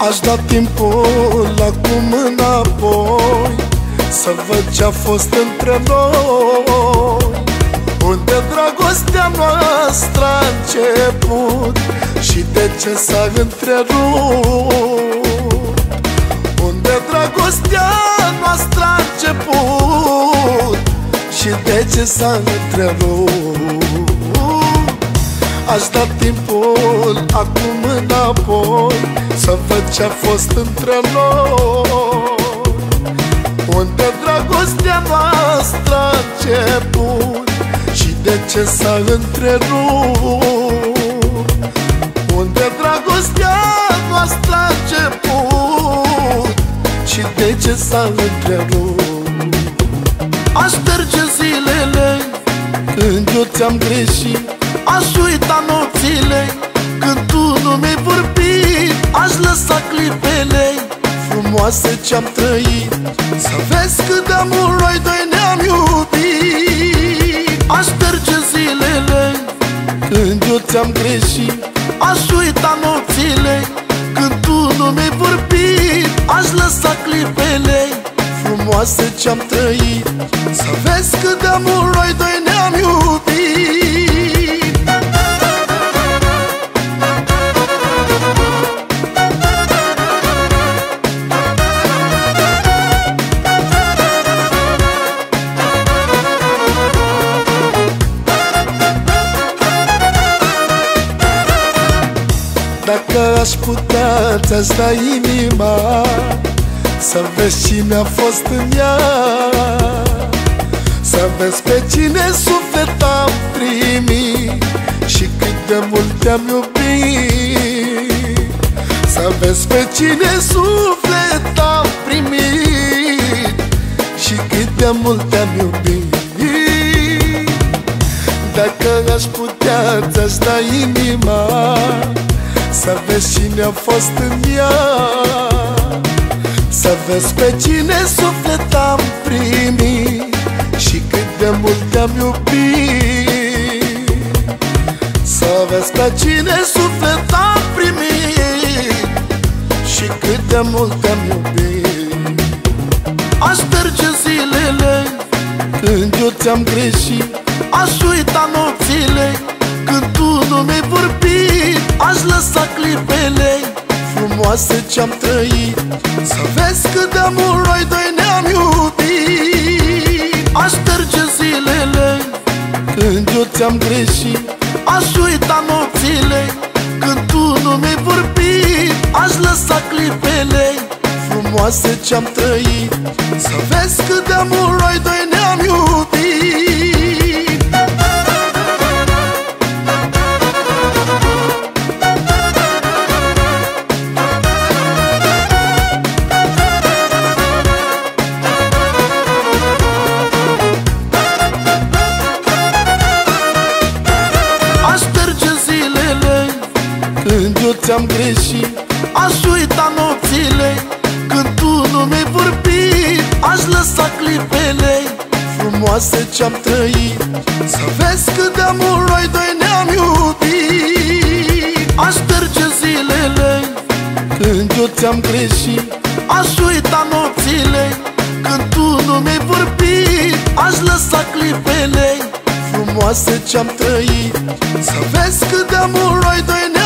Aș da timpul acum înapoi, să văd ce-a fost între noi, unde dragostea noastră a început și de ce s-a întrerupt. Unde dragostea noastră a început și de ce s-a întrerupt. Aș da timpul acum înapoi, să văd ce-a fost între noi, unde dragostea noastră a început și de ce s-a întrerupt. Unde dragostea noastră a început și de ce s-a întrerupt. Aș șterge zilele când eu ți-am greșit, aș uita nopțile când tu nu mi-ai vorbit. Aș lăsa clipele frumoase ce-am trăit, să vezi cât de mult noi doi ne-am iubit. Aș șterge zilele când eu ți-am greșit, aș uita nopțile când tu nu mi-ai vorbit. Aș lăsa clipele frumoase ce-am trăit, să vezi cât de mult noi doi ne-am iubit. Dacă aș putea, ți-aș da inima, să vezi cine a fost în ea, să vezi pe cine suflet am primit și cât de mult te-am iubit. Să vezi pe cine suflet am primit și cât de mult te-am iubit. Dacă aș putea, ți-aș da inima, să vezi cine a fost în ea, să vezi pe cine suflet am primit și cât de mult te-am iubit. Să vezi pe cine suflet am primit și cât de mult te-am iubit. Aș șterge zilele când eu ți-am greșit, aș uita nopțile când tu nu mi-ai vorbit. Aș lăsa clipele frumoase ce-am trăit, să vezi cât de mult noi doi ne-am iubit. Aș șterge zilele când eu ți-am greșit, aș uita nopțile când tu nu mi-ai vorbit. Aș lăsa clipele frumoase ce-am trăit, să vezi cât de mult noi doi ne-am iubit. Când eu ți-am greșit, aș uita nopțile când tu nu mi-ai vorbit. Aș lăsa clipele frumoase ce-am trăit, să vezi cât de mult noi doi ne-am iubit. Aș șterge zilele când eu ți-am greșit, aș uita nopțile când tu nu mi-ai vorbit. Aș lăsa clipele frumoase ce-am trăit, să vezi cât de mult noi doi ne-am iubit.